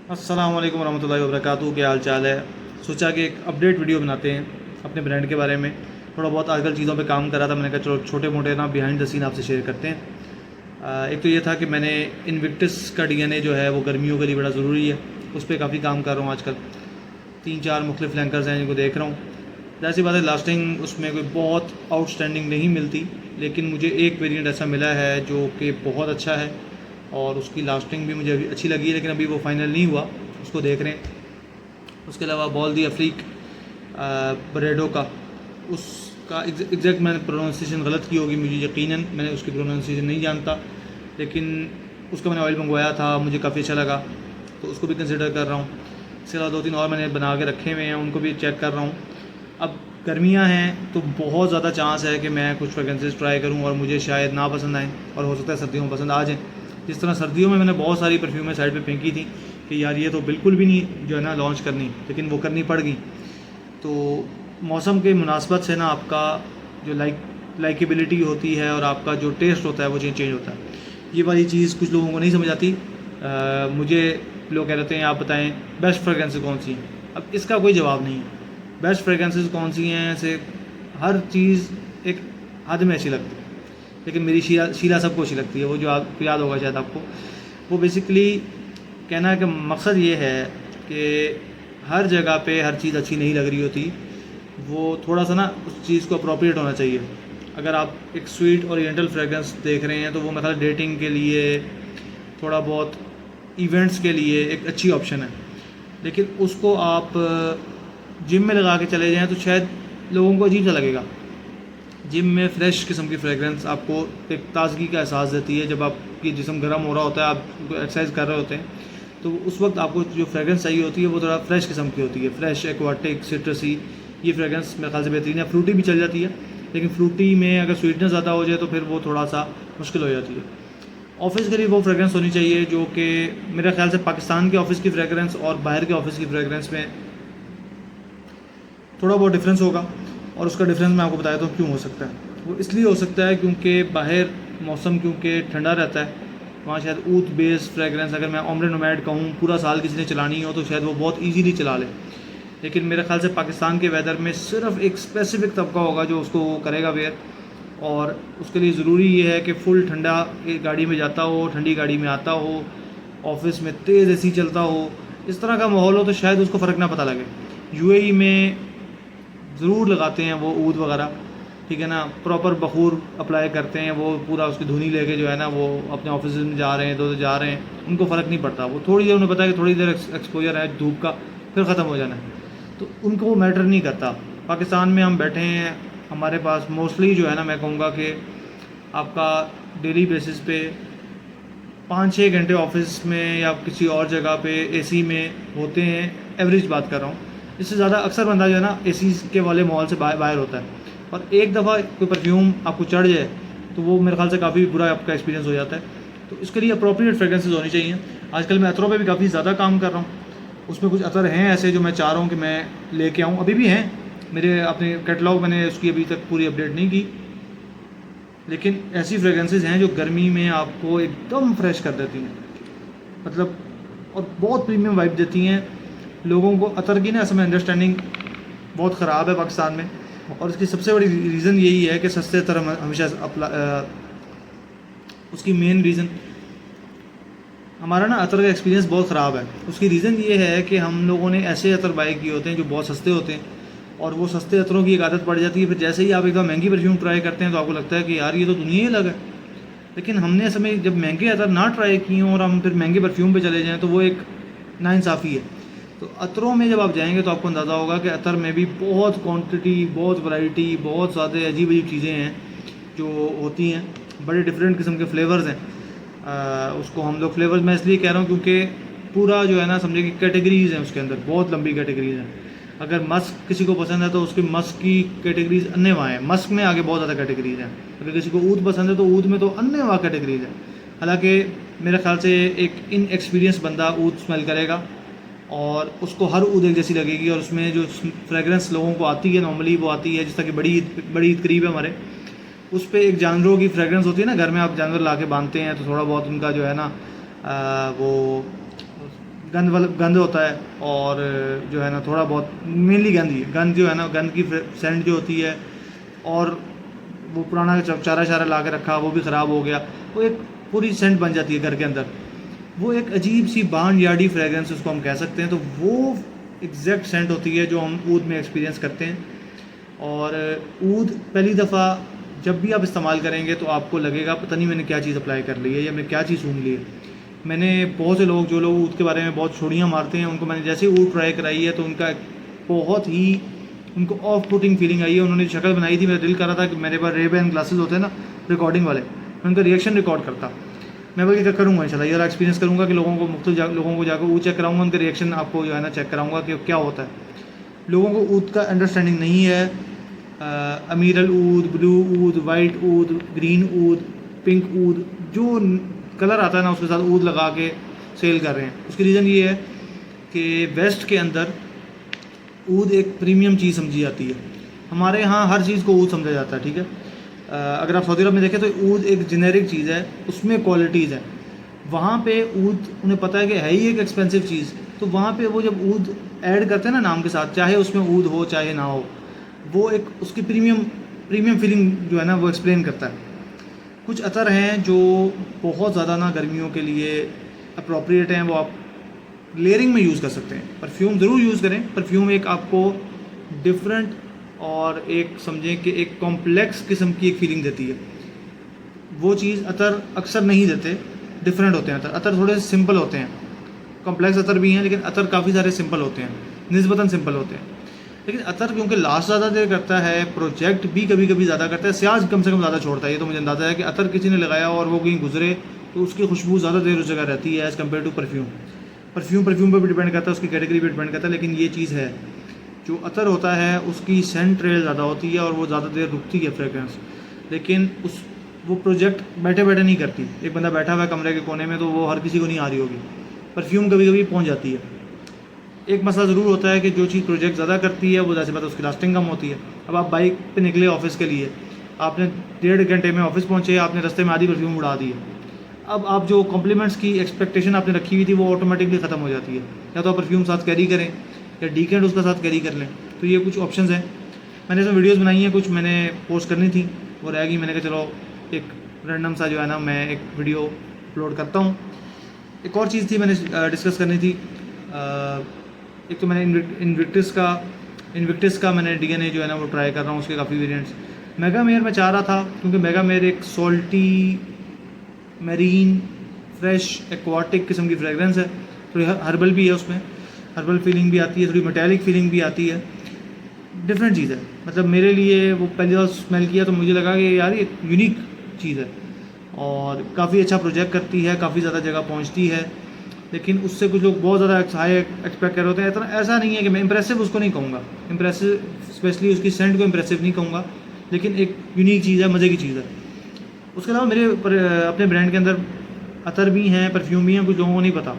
अस्सलाम वालेकुम रहमतुल्लाहि व बरकातहू। क्या हाल चाल है। सोचा कि एक अपडेट वीडियो बनाते हैं अपने ब्रांड के बारे में। थोड़ा बहुत आजकल चीज़ों पे काम कर रहा था, मैंने कहा चलो छोटे मोटे ना बिहाइंड द सीन आपसे शेयर करते हैं। एक तो ये था कि मैंने इन्विक्टस का डीएनए जो है वो गर्मियों के लिए बड़ा ज़रूरी है, उस पर काफ़ी काम कर रहा हूँ आजकल। 3-4 मुख्तलिफ फ्लैंकर्स हैं जिनको देख रहा हूँ। ज़ाहिर सी बात है लास्टिंग उसमें कोई बहुत आउटस्टैंडिंग नहीं मिलती, लेकिन मुझे एक वेरिएंट ऐसा मिला है जो कि बहुत अच्छा है और उसकी लास्टिंग भी मुझे अभी अच्छी लगी है, लेकिन अभी वो फाइनल नहीं हुआ, उसको देख रहे हैं। उसके अलावा बॉल दी अफ्रीक बरेडो का, उसका एग्जैक्ट मैंने प्रोनाउंसिएशन गलत की होगी मुझे यकीनन, मैंने उसकी प्रोनाउंसिएशन नहीं जानता, लेकिन उसका मैंने ऑयल मंगवाया था, मुझे काफ़ी अच्छा लगा, तो उसको भी कंसिडर कर रहा हूँ। इसके अलावा 2-3 और मैंने बना के रखे हुए हैं, उनको भी चेक कर रहा हूँ। अब गर्मियाँ हैं तो बहुत ज़्यादा चांस है कि मैं कुछ फ्रेगरेंसेस ट्राई करूँ और मुझे शायद ना पसंद आएँ, और हो सकता है सर्दियों में पसंद आ जाएँ। जिस तरह सर्दियों में मैंने बहुत सारी परफ्यूमें साइड पे फेंकी थी कि यार ये तो बिल्कुल भी नहीं जो है ना लॉन्च करनी, लेकिन वो करनी पड़ गई। तो मौसम के मुनासबत से ना आपका जो लाइकेबिलिटी होती है और आपका जो टेस्ट होता है वो चेंज होता है। ये वाली चीज़ कुछ लोगों को नहीं समझ आती। मुझे लोग कह रहे हैं आप बताएं बेस्ट फ्रेगरेंसेस कौन सी हैं। अब इसका कोई जवाब नहीं है। बेस्ट फ्रेगरेंसेस कौन सी हैं, ऐसे हर चीज़ एक हद में अच्छी लगती है, लेकिन मेरी शीला सबको अच्छी लगती है। वो जो आपको याद होगा शायद आपको, वो बेसिकली कहना है कि मकसद ये है कि हर जगह पे हर चीज़ अच्छी नहीं लग रही होती, वो थोड़ा सा ना उस चीज़ को अप्रोप्रिएट होना चाहिए। अगर आप एक स्वीट ओरिएंटल फ्रेगरेंस देख रहे हैं तो वो मतलब डेटिंग के लिए, थोड़ा बहुत इवेंट्स के लिए एक अच्छी ऑप्शन है, लेकिन उसको आप जिम में लगा के चले जाएं तो शायद लोगों को अजीब सा लगेगा। जिम में फ़्रेश किस्म की फ्रेगरेंस आपको एक ताज़गी का एहसास देती है। जब आपकी जिस्म गर्म हो रहा होता है, आप एक्सरसाइज कर रहे होते हैं, तो उस वक्त आपको जो फ्रेगरेंस चाहिए होती है वो थोड़ा फ्रेश किस्म की होती है। फ्रेश, एक्वाटिक, सिट्रसी, ये फ्रेगरेंस मेरे ख्याल से बेहतरीन है। फ्रूटी भी चल जाती है, लेकिन फ्रूटी में अगर स्वीटनेस ज़्यादा हो जाए तो फिर वो थोड़ा सा मुश्किल हो जाती है। ऑफ़िस के लिए वो फ्रेगरेंस होनी चाहिए जो कि मेरे ख्याल से पाकिस्तान के ऑफ़िस की फ्रेगरेंस और बाहर के ऑफ़िस की फ्रेगरेंस में थोड़ा बहुत डिफरेंस होगा, और उसका डिफरेंस मैं आपको बताया तो क्यों हो सकता है। वो इसलिए हो सकता है क्योंकि बाहर मौसम क्योंकि ठंडा रहता है, वहाँ शायद ऊद बेस्ड फ्रेगरेंस अगर मैं ओम्ब्रे नोमैड कहूँ पूरा साल किसी ने चलानी हो तो शायद वो बहुत इजीली चला ले, लेकिन मेरे ख्याल से पाकिस्तान के वेदर में सिर्फ एक स्पेसिफिक तबका होगा जो उसको करेगा वेयर, और उसके लिए ज़रूरी ये है कि फुल ठंडा गाड़ी में जाता हो, ठंडी गाड़ी में आता हो, ऑफिस में तेज़ एसी चलता हो, इस तरह का माहौल हो तो शायद उसको फ़र्क ना पता लगे। यूएई में ज़रूर लगाते हैं वो ऊद वगैरह, ठीक है ना, प्रॉपर बखूर अप्लाई करते हैं, वो पूरा उसकी धुनी लेके जो है ना वो अपने ऑफिस में जा रहे हैं, तो जा रहे हैं, उनको फ़र्क नहीं पड़ता। वो थोड़ी देर उन्हें पता है कि थोड़ी देर एक्सपोजर है धूप का, फिर ख़त्म हो जाना है, तो उनको वो मैटर नहीं करता। पाकिस्तान में हम बैठे हैं, हमारे पास मोस्टली जो है ना मैं कहूँगा कि आपका डेली बेसिस पे 5-6 घंटे ऑफिस में या किसी और जगह पे एसी में होते हैं, एवरेज बात कर रहा हूँ। इससे ज़्यादा अक्सर बंदा जो है ना एसी के वाले माहौल से बाहर होता है, और एक दफ़ा कोई परफ्यूम आपको चढ़ जाए तो वो मेरे ख्याल से काफ़ी बुरा आपका एक्सपीरियंस हो जाता है। तो इसके लिए अप्रोप्रिएट फ्रेगरेंसेस होनी चाहिए। आजकल मैं अतरों पे भी काफ़ी ज़्यादा काम कर रहा हूँ, उसमें कुछ अतर हैं ऐसे जो मैं चाह रहा हूँ कि मैं लेके आऊँ, अभी भी हैं मेरे अपने कैटलॉग, मैंने उसकी अभी तक पूरी अपडेट नहीं की, लेकिन ऐसी फ्रेगरेंसेस हैं जो गर्मी में आपको एकदम फ्रेश कर देती हैं, मतलब, और बहुत प्रीमियम वाइब देती हैं। लोगों को अतर की ना असल में अंडरस्टैंडिंग बहुत ख़राब है पाकिस्तान में, और इसकी सबसे बड़ी रीज़न यही है कि सस्ते अतर हमेशा उसकी मेन रीज़न हमारा ना अतर का एक्सपीरियंस बहुत ख़राब है। उसकी रीज़न ये है कि हम लोगों ने ऐसे अतर बाय किए होते हैं जो बहुत सस्ते होते हैं, और वो सस्ते अतरों की एक आदत पड़ जाती है। फिर जैसे ही आप एकदम महंगी परफ्यूम ट्राई करते हैं तो आपको लगता है कि यार ये तो दुनिया ही अलग है। लेकिन हमने असल में जब महंगे अतर ना ट्राई किए हों और हम फिर महंगे परफ्यूम पे चले जाएँ तो वो एक नाइंसाफ़ी है। तो अतरों में जब आप जाएंगे तो आपको अंदाज़ा होगा कि अतर में भी बहुत क्वांटिटी, बहुत वैरायटी, बहुत ज़्यादा अजीब अजीब चीज़ें हैं जो होती हैं, बड़े डिफरेंट किस्म के फ्लेवर्स हैं। उसको हम लोग फ्लेवर्स मैं इसलिए कह रहा हूँ क्योंकि पूरा जो है ना समझे कि कैटेगरीज़ हैं उसके अंदर, बहुत लंबी कैटेगरीज़ हैं। अगर मस्क किसी को पसंद है तो उसकी मस्क की कैटेगरीज अन्यवा हैं, मस्क में आगे बहुत ज़्यादा कैटेगरीज हैं। अगर किसी को ऊद पसंद है तो ऊद में तो अन्यवा कैटेगरीज है। हालांकि मेरे ख्याल से एक इनएक्सपीरियंस बंदा ऊद स्मेल करेगा और उसको हर ऊद एक जैसी लगेगी, और उसमें जो फ्रेगरेंस लोगों को आती है नॉर्मली वो आती है, जिस तरह की बड़ी ईद करीब है हमारे, उस पर एक जानवरों की फ्रेगरेंस होती है ना, घर में आप जानवर ला के बांधते हैं तो थोड़ा बहुत उनका जो है ना वो गंद होता है, और जो है ना थोड़ा बहुत मेनली गंद ही, गंद जो है ना, गंद की सेंट जो होती है, और वो पुराना चारा शारा ला के रखा वो भी ख़राब हो गया, वो एक पूरी सेंट बन जाती है घर के अंदर। वो एक अजीब सी बार्न यार्डी फ्रेगरेंस उसको हम कह सकते हैं। तो वो एग्जैक्ट सेंट होती है जो हम ऊद में एक्सपीरियंस करते हैं। और ऊद पहली दफ़ा जब भी आप इस्तेमाल करेंगे तो आपको लगेगा पता नहीं मैंने क्या चीज़ अप्लाई कर ली है या मैंने क्या चीज़ सूंघ ली है। मैंने बहुत से लोग जो लोग ऊद के बारे में बहुत छोड़ियाँ मारते हैं, उनको मैंने जैसे ऊद ट्राई कराई है तो उनका बहुत ही उनको ऑफ पुटिंग फीलिंग आई है। उन्होंने शक्ल बनाई थी, मेरा दिल कर रहा था कि मेरे पास रे-बैन ग्लासेस होते हैं ना रिकॉर्डिंग वाले, मैं उनका रिएक्शन रिकॉर्ड करता। मैं बल्कि करूँगा इंशाल्लाह, ये एक्सपीरियंस करूँगा कि लोगों को मुख्तलिफ लोगों को जाकर ऊद चेक कराऊँगा, उनके रिएक्शन आपको जो है ना चेक कराऊँगा कि क्या होता है। लोगों को ऊद का अंडरस्टैंडिंग नहीं है। अमीरल ऊद, ब्लू ऊद, वाइट ऊद, ग्रीन ऊद, पिंक ऊद, जो कलर आता है ना उसके साथ ऊद लगा के सेल कर रहे हैं। उसकी रीज़न ये है कि वेस्ट के अंदर ऊद एक प्रीमियम चीज़ समझी जाती है। हमारे यहाँ हर चीज़ को ऊद समझा जाता है, ठीक है। अगर आप सऊदी अरब में देखें तो ऊद एक जेनेरिक चीज़ है, उसमें क्वालिटीज़ हैं। वहाँ पे ऊद उन्हें पता है कि है ही एक एक्सपेंसिव चीज़, तो वहाँ पे वो जब ऊद ऐड करते हैं ना नाम के साथ, चाहे उसमें ऊद हो चाहे ना हो, वो एक उसकी प्रीमियम फीलिंग जो है ना वो एक्सप्लेन करता है। कुछ अतर हैं जो बहुत ज़्यादा ना गर्मियों के लिए अप्रोप्रिएट हैं, वो आप लेयरिंग में यूज़ कर सकते हैं। परफ्यूम ज़रूर यूज़ करें। परफ्यूम एक आपको डिफरेंट और एक समझें कि एक कॉम्प्लेक्स किस्म की एक फीलिंग देती है। वो चीज़ अतर अक्सर नहीं देते, डिफरेंट होते हैं। अतर थोड़े से सिंपल होते हैं, कॉम्प्लेक्स अतर भी हैं लेकिन अतर काफ़ी सारे सिंपल होते हैं, निस्बतन सिंपल होते हैं। लेकिन अतर क्योंकि लास्ट ज़्यादा देर करता है, प्रोजेक्ट भी कभी कभी ज़्यादा करता है, स्याज कम से कम ज़्यादा छोड़ता है। ये तो मुझे अंदाज़ा है कि अतर किसी ने लगाया और वो कहीं गुजरे तो उसकी खुशबू ज़्यादा देर उस जगह रहती है एज़ कम्पेयर टू परफ्यूम पर भी डिपेंड करता है, उसकी कैटेगरी पर डिपेंड करता है। लेकिन ये चीज़ है, जो अतर होता है उसकी सेंट रेल ज़्यादा होती है और वो ज़्यादा देर रुकती है फ्रेगरेंस। लेकिन वो प्रोजेक्ट बैठे बैठे नहीं करती। एक बंदा बैठा हुआ है कमरे के कोने में तो वो हर किसी को नहीं आ रही होगी। परफ्यूम कभी कभी पहुँच जाती है। एक मसला ज़रूर होता है कि जो चीज़ प्रोजेक्ट ज़्यादा करती है वो ज़्यादा बात उसकी लास्टिंग कम होती है। अब आप बाइक पे निकले ऑफिस के लिए, आपने 1.5 घंटे में ऑफिस पहुँचे, आपने रास्ते में आधी परफ्यूम उड़ा दी है। अब आप जो कॉम्प्लीमेंट्स की एक्सपेक्टेशन आपने रखी हुई थी वो ऑटोमेटिकली ख़त्म हो जाती है। या तो आप परफ्यूम साथ कैरी करें या डीकेंट उसका साथ कैरी कर लें। तो ये कुछ ऑप्शंस हैं। मैंने इसमें वीडियोस बनाई हैं, कुछ मैंने पोस्ट करनी थी वो रह गई। मैंने कहा चलो एक रैंडम सा जो है ना मैं एक वीडियो अपलोड करता हूँ। एक और चीज़ थी मैंने डिस्कस करनी थी। एक तो मैंने इन्विक्टिस का मैंने DNA जो है ना वो ट्राई कर रहा हूँ, उसके काफ़ी वेरिएंट्स। मेगा मेयर मैं चाह रहा था क्योंकि मेगा मेयर एक सॉल्टी मैरीन फ्रेश एक्वाटिक किस्म की फ्रेगरेंस है। थोड़ी हर्बल भी है, उसमें हर्बल फीलिंग भी आती है, थोड़ी मेटालिक फीलिंग भी आती है। डिफरेंट चीज़ है। मतलब मेरे लिए वो पहली बार स्मेल किया तो मुझे लगा कि यार ये यूनिक चीज़ है और काफ़ी अच्छा प्रोजेक्ट करती है, काफ़ी ज़्यादा जगह पहुंचती है। लेकिन उससे कुछ लोग बहुत ज़्यादा हाई एक्सपेक्ट कर रहे होते हैं। इतना ऐसा नहीं है कि मैं इंप्रेसिव उसको नहीं कहूँगा, इंप्रेसिव स्पेशली उसकी सेंट को इंप्रेसिव नहीं कहूँगा, लेकिन एक यूनिक चीज़ है, मज़े की चीज़ है। उसके अलावा मेरे अपने ब्रांड के अंदर अतर भी हैं, परफ्यूम भी हैं, कुछ लोगों को नहीं पता।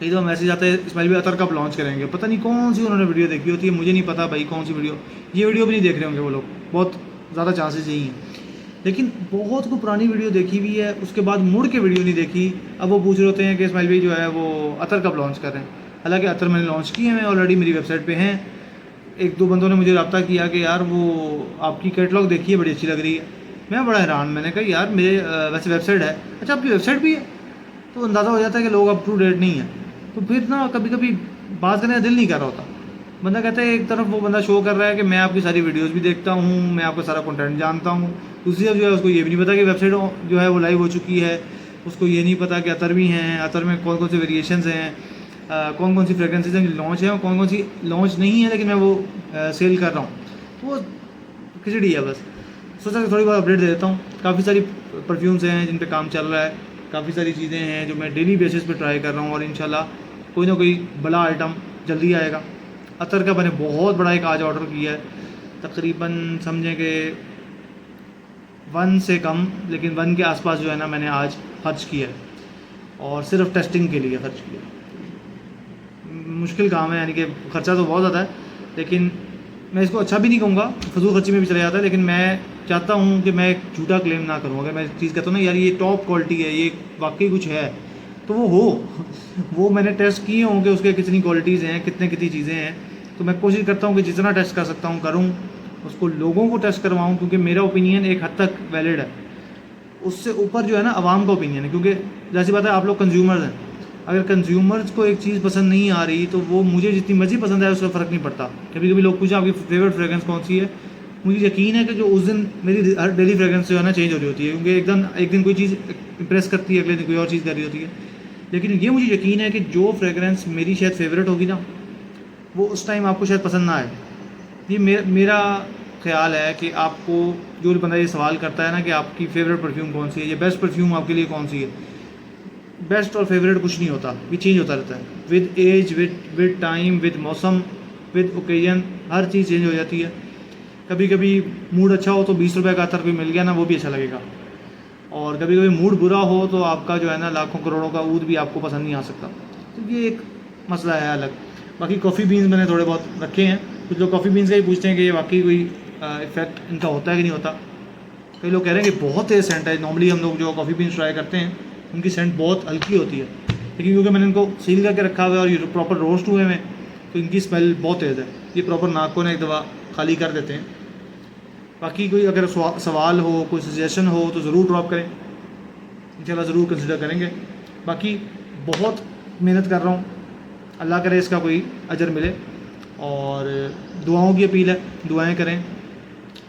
कई दफ़ा मैसेज आता है इस्माइल भाई अतर कब लॉन्च करेंगे, पता नहीं कौन सी उन्होंने वीडियो देखी होती है, मुझे नहीं पता भाई कौन सी वीडियो। ये वीडियो भी नहीं देख रहे होंगे वो लोग, बहुत ज़्यादा चांसेस यही हैं। लेकिन बहुत को पुरानी वीडियो देखी हुई है, उसके बाद मुड़ के वीडियो नहीं देखी। अब वो पूछ रहे होते हैं कि इस्माइल भाई जो है वो अतर कब लॉन्च कर रहे हैं। हालांकि अतर मैंने लॉन्च किए हैं ऑलरेडी, मेरी वेबसाइट पे हैं। एक दो बंदों ने मुझे रब्ता किया कि यार वो आपकी कैटलॉग देखी है, बड़ी अच्छी लग रही है। मैं बड़ा हैरान, मैंने कहा यार मेरे वैसे वेबसाइट है, अच्छा आपकी वेबसाइट भी है, तो अंदाज़ा हो जाता है कि लोग अप टू डेट नहीं है। तो फिर ना कभी कभी बात करने का दिल नहीं कर रहा होता। बंदा कहता है एक तरफ वो बंदा शो कर रहा है कि मैं आपकी सारी वीडियोस भी देखता हूँ, मैं आपका सारा कंटेंट जानता हूँ, दूसरी तरफ जो है उसको ये भी नहीं पता कि वेबसाइट जो है वो लाइव हो चुकी है, उसको ये नहीं पता कि अतर भी हैं, अतर में कौन कौन से वेरिएशंस हैं, कौन कौन सी फ्रेगरेंसेज हैं लॉन्च हैं और कौन कौन सी लॉन्च नहीं है लेकिन मैं वो सेल कर रहा हूँ। तो वो खिचड़ी है। बस सोचा कि थोड़ी बहुत अपडेट दे देता हूँ। काफ़ी सारी परफ्यूम्स हैं जिन पे काम चल रहा है, काफ़ी सारी चीज़ें हैं जो मैं डेली बेसिस पे ट्राई कर रहा हूँ और इंशाल्लाह कोई ना कोई बड़ा आइटम जल्दी आएगा। अतर का मैंने बहुत बड़ा एक आज ऑर्डर किया है, तकरीबन समझें कि 1 से कम लेकिन 1 के आसपास जो है ना मैंने आज खर्च किया है और सिर्फ टेस्टिंग के लिए खर्च किया। मुश्किल काम है, यानी कि ख़र्चा तो बहुत ज़्यादा है, लेकिन मैं इसको अच्छा भी नहीं कहूँगा, फजूल खर्ची में भी चला जाता है। लेकिन मैं चाहता हूँ कि मैं एक झूठा क्लेम ना करूँ। अगर मैं चीज़ कहता हूँ ना यार ये टॉप क्वालिटी है, ये वाकई कुछ है, तो वो मैंने टेस्ट किए हों कि उसके कितनी क्वालिटीज़ हैं, कितनी चीज़ें हैं। तो मैं कोशिश करता हूँ कि जितना टेस्ट कर सकता हूँ करूँ, उसको लोगों को टेस्ट करवाऊँ, क्योंकि मेरा ओपिनियन एक हद तक वैलिड है। उससे ऊपर जो है ना आवाम का ओपिनियन है, क्योंकि जैसी बात है आप लोग कंज्यूमर्स हैं। अगर कंज्यूमर्स को एक चीज़ पसंद नहीं आ रही तो वो मुझे जितनी मर्जी पसंद है उसका फ़र्क नहीं पड़ता। कभी कभी लोग पूछें आपकी फेवरेट फ्रेग्रेंस कौन सी है, मुझे यकीन है कि जो उस दिन मेरी हर डेली फ्रेग्रेंस जो है ना चेंज हो रही होती है, क्योंकि एक दिन कोई चीज़ इंप्रेस करती है, अगले दिन कोई और चीज़ कर रही होती है। लेकिन ये मुझे यकीन है कि जो फ्रेग्रेंस मेरी शायद फेवरेट होगी ना, वो उस टाइम आपको शायद पसंद ना आए। ये मेरा ख्याल है कि आपको जो बंदा ये सवाल करता है ना कि आपकी फेवरेट परफ्यूम कौन सी है, या बेस्ट परफ्यूम आपके लिए कौन सी है, बेस्ट और फेवरेट कुछ नहीं होता, ये चेंज होता रहता है with age, with time, with मौसम, विद ओकेजन, हर चीज़ चेंज हो जाती है। कभी कभी मूड अच्छा हो तो 20 रुपये का अतर कोई मिल गया ना, वो भी अच्छा लगेगा। और कभी कभी मूड बुरा हो तो आपका जो है ना लाखों करोड़ों का ऊद भी आपको पसंद नहीं आ सकता। तो ये एक मसला है अलग। बाकी कॉफ़ी बीन्स मैंने थोड़े बहुत रखे हैं। कुछ लोग कॉफ़ी बीन्स का ही पूछते हैं कि ये वाकई कोई इफ़ेक्ट इनका होता है कि नहीं होता। कई लोग कह रहे हैं कि बहुत तेज़ सेंट है। नॉर्मली हम लोग जो कॉफ़ी बीन्स ट्राई करते हैं उनकी सेंट बहुत हल्की होती है, लेकिन क्योंकि मैंने इनको सील करके रखा हुआ है और ये प्रॉपर रोस्ट हुए हैं तो इनकी स्मेल बहुत तेज़ है। ये प्रॉपर नाक को ना एक दफ़ा खाली कर देते हैं। बाकी कोई अगर सवाल हो, कोई सजेशन हो तो ज़रूर ड्रॉप करें, इंशाल्लाह ज़रूर कंसिडर करेंगे। बाकी बहुत मेहनत कर रहा हूँ, अल्लाह करे इसका कोई अजर मिले। और दुआओं की अपील है, दुआएं करें।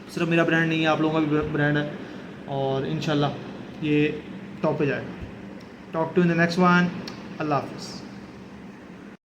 सिर्फ मेरा ब्रांड नहीं है, आप लोगों का भी ब्रांड है और इंशाल्लाह ये टॉप पे जाएगा। Talk to in the next one. अल्लाह हाफ़िज़।